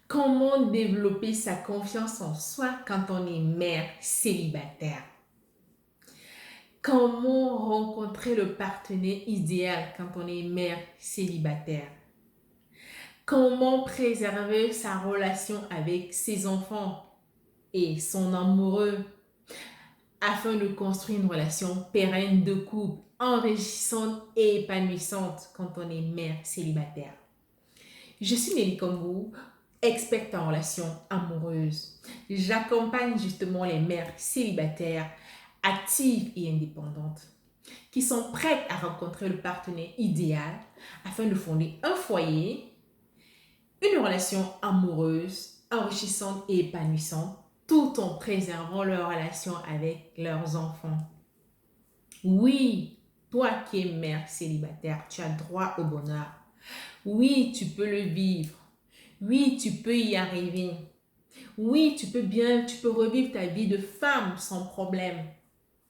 Comment développer sa confiance en soi quand on est mère célibataire? Comment rencontrer le partenaire idéal quand on est mère célibataire? Comment préserver sa relation avec ses enfants et son amoureux afin de construire une relation pérenne de couple, enrichissante et épanouissante quand on est mère célibataire? Je suis Nelly Kombou, experte en relations amoureuses. J'accompagne justement les mères célibataires, actives et indépendantes, qui sont prêtes à rencontrer le partenaire idéal afin de fonder un foyer, une relation amoureuse, enrichissante et épanouissante, tout en préservant leur relation avec leurs enfants. Oui, toi qui es mère célibataire, tu as droit au bonheur. Oui, tu peux le vivre. Oui, tu peux y arriver. Oui, tu peux revivre ta vie de femme sans problème,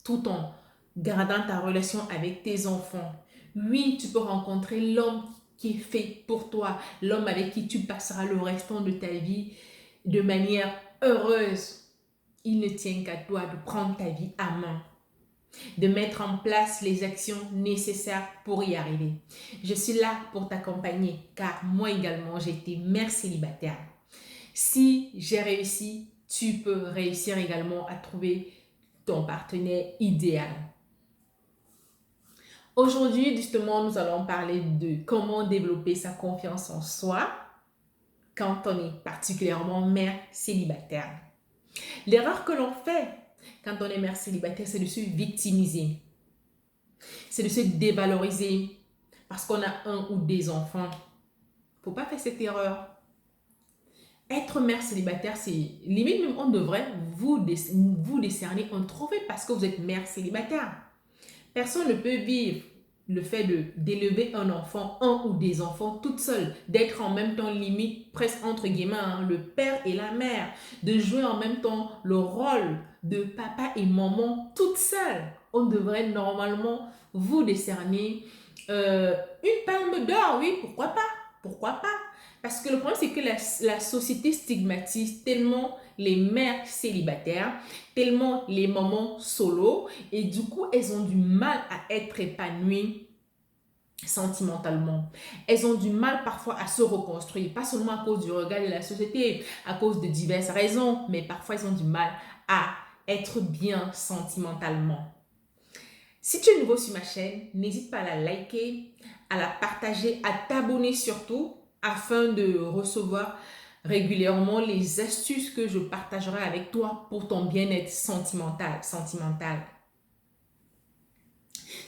tout en gardant ta relation avec tes enfants. Oui, tu peux rencontrer l'homme qui est fait pour toi, l'homme avec qui tu passeras le restant de ta vie de manière heureuse. Il ne tient qu'à toi de prendre ta vie à main, de mettre en place les actions nécessaires pour y arriver. Je suis là pour t'accompagner car moi également, j'ai été mère célibataire. Si j'ai réussi, tu peux réussir également à trouver ton partenaire idéal. Aujourd'hui, justement, nous allons parler de comment développer sa confiance en soi quand on est particulièrement mère célibataire. L'erreur que l'on fait quand on est mère célibataire, c'est de se victimiser, c'est de se dévaloriser parce qu'on a un ou des enfants. Il ne faut pas faire cette erreur. Être mère célibataire, c'est limite même on devrait vous décerner un trophée parce que vous êtes mère célibataire. Personne ne peut vivre le fait d'élever un enfant, un ou des enfants toute seule, d'être en même temps limite presque entre guillemets le père et la mère, de jouer en même temps le rôle de papa et maman toute seule. On devrait normalement vous décerner une palme d'or, oui, pourquoi pas? Pourquoi pas? Parce que le problème, c'est que la société stigmatise tellement les mères célibataires, tellement les mamans solo, et du coup, elles ont du mal à être épanouies sentimentalement. Elles ont du mal parfois à se reconstruire, pas seulement à cause du regard de la société, à cause de diverses raisons, mais parfois elles ont du mal à être bien sentimentalement. Si tu es nouveau sur ma chaîne, n'hésite pas à la liker, à la partager, à t'abonner surtout afin de recevoir régulièrement les astuces que je partagerai avec toi pour ton bien-être sentimental.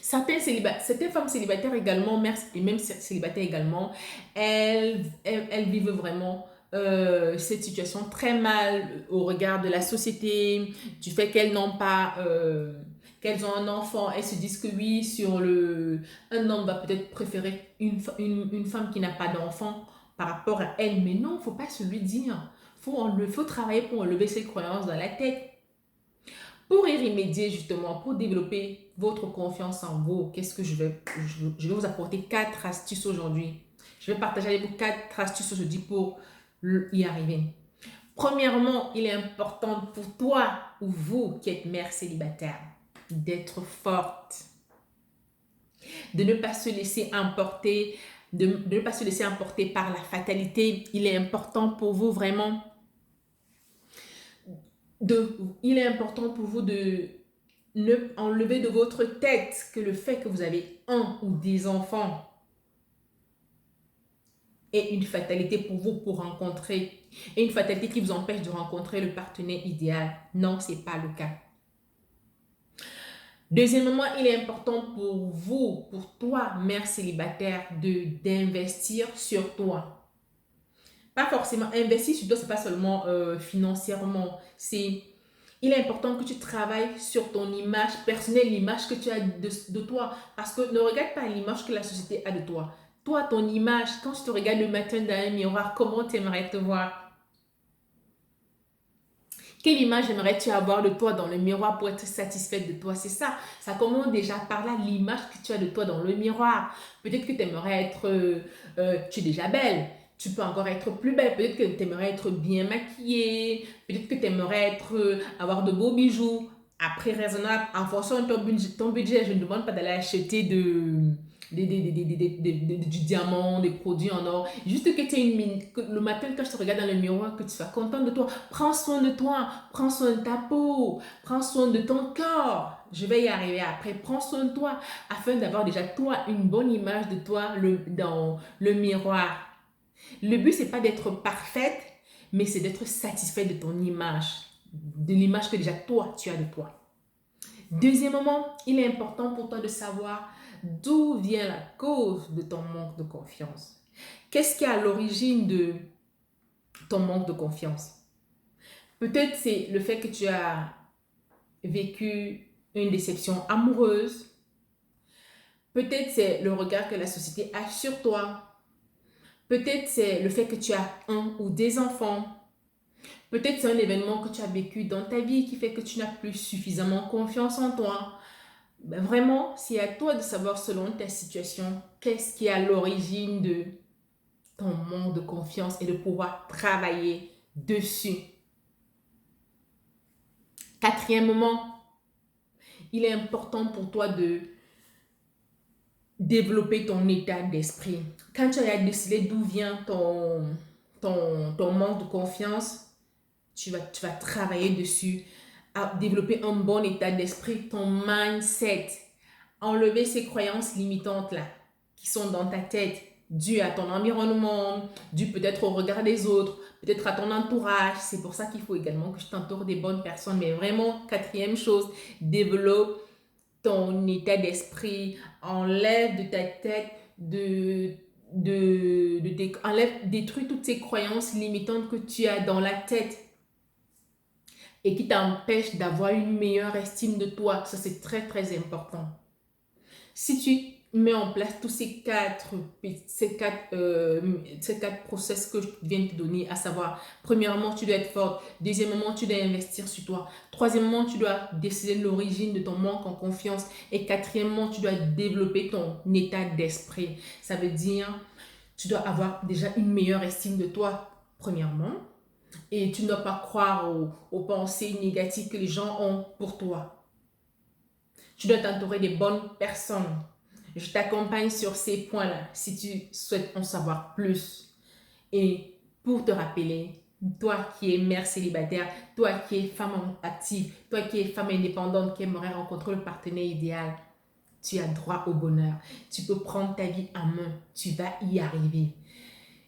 Certaines femmes célibataires également, mères et même célibataires également, elles vivent vraiment cette situation très mal au regard de la société, du fait qu'elles n'ont pas, qu'elles ont un enfant. Elles se disent que oui, un homme va peut-être préférer une femme qui n'a pas d'enfant par rapport à elle. Mais non, il ne faut pas se le dire. Faut travailler pour enlever cette croyance dans la tête. Pour y remédier justement, pour développer votre confiance en vous, qu'est-ce que je vais vous apporter 4 astuces aujourd'hui. Je vais partager avec vous 4 astuces aujourd'hui pour y arriver. Premièrement, il est important pour toi ou vous qui êtes mère célibataire d'être forte, de ne pas se laisser emporter, de ne pas se laisser emporter par la fatalité. Il est important pour vous vraiment il est important pour vous de ne enlever de votre tête que le fait que vous avez un ou des enfants est une fatalité pour vous pour rencontrer, et une fatalité qui vous empêche de rencontrer le partenaire idéal. Non, ce n'est pas le cas. Deuxièmement, il est important pour vous, pour toi, mère célibataire, d'investir sur toi. Pas forcément investir sur toi, ce n'est pas seulement financièrement, il est important que tu travailles sur ton image personnelle, l'image que tu as de toi. Parce que ne regarde pas l'image que la société a de toi. Toi, ton image, quand tu te regardes le matin dans un miroir, comment tu aimerais te voir? Quelle image aimerais-tu avoir de toi dans le miroir pour être satisfaite de toi? C'est ça. Ça commence déjà par là, l'image que tu as de toi dans le miroir. Peut-être que tu aimerais tu es déjà belle. Tu peux encore être plus belle. Peut-être que tu aimerais être bien maquillée. Peut-être que tu aimerais avoir de beaux bijoux. Après, raisonnable, en fonction de ton budget, je ne demande pas d'aller acheter du diamant, des produits en or. Juste que tu aies une mine. Que le matin, quand je te regarde dans le miroir, que tu sois contente de toi. Prends soin de toi. Prends soin de ta peau. Prends soin de ton corps. Je vais y arriver après. Prends soin de toi afin d'avoir déjà toi une bonne image de toi dans le miroir. Le but, c'est pas d'être parfaite, mais c'est d'être satisfait de ton image, de l'image que déjà toi, tu as de toi. Deuxièmement, il est important pour toi de savoir d'où vient la cause de ton manque de confiance. Qu'est-ce qui est à l'origine de ton manque de confiance? Peut-être c'est le fait que tu as vécu une déception amoureuse. Peut-être c'est le regard que la société a sur toi. Peut-être c'est le fait que tu as un ou des enfants. Peut-être c'est un événement que tu as vécu dans ta vie qui fait que tu n'as plus suffisamment confiance en toi. Ben vraiment, c'est à toi de savoir selon ta situation qu'est-ce qui est à l'origine de ton manque de confiance et de pouvoir travailler dessus. Quatrièmement, il est important pour toi de développer ton état d'esprit. Quand tu as décidé d'où vient ton manque de confiance, tu vas travailler dessus, à développer un bon état d'esprit, ton mindset, enlever ces croyances limitantes là qui sont dans ta tête, dues à ton environnement, dues peut-être au regard des autres, peut-être à ton entourage. C'est pour ça qu'il faut également que je t'entoure des bonnes personnes. Mais vraiment, quatrième chose, développe ton état d'esprit, enlève de ta tête détruis toutes ces croyances limitantes que tu as dans la tête et qui t'empêchent d'avoir une meilleure estime de toi. Ça, c'est très, très important. Si tu mets en place tous ces quatre process que je viens de te donner, à savoir, premièrement, tu dois être forte. Deuxièmement, tu dois investir sur toi. Troisièmement, tu dois décider de l'origine de ton manque en confiance. Et quatrièmement, tu dois développer ton état d'esprit. Ça veut dire, tu dois avoir déjà une meilleure estime de toi, premièrement. Et tu ne dois pas croire aux pensées négatives que les gens ont pour toi. Tu dois t'entourer des bonnes personnes. Je t'accompagne sur ces points-là si tu souhaites en savoir plus. Et pour te rappeler, toi qui es mère célibataire, toi qui es femme active, toi qui es femme indépendante qui aimerait rencontrer le partenaire idéal, tu as droit au bonheur. Tu peux prendre ta vie en main. Tu vas y arriver.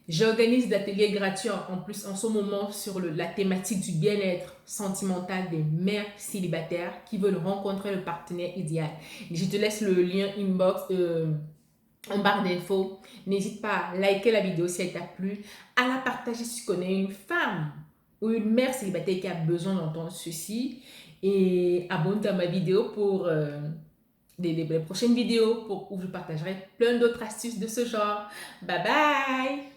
J'organise des ateliers gratuits en plus en ce moment sur la thématique du bien-être sentimental des mères célibataires qui veulent rencontrer le partenaire idéal. Je te laisse le lien inbox en barre d'infos. N'hésite pas à liker la vidéo si elle t'a plu, à la partager si tu connais une femme ou une mère célibataire qui a besoin d'entendre ceci. Et abonne-toi à ma vidéo pour les prochaines vidéos où je partagerai plein d'autres astuces de ce genre. Bye bye!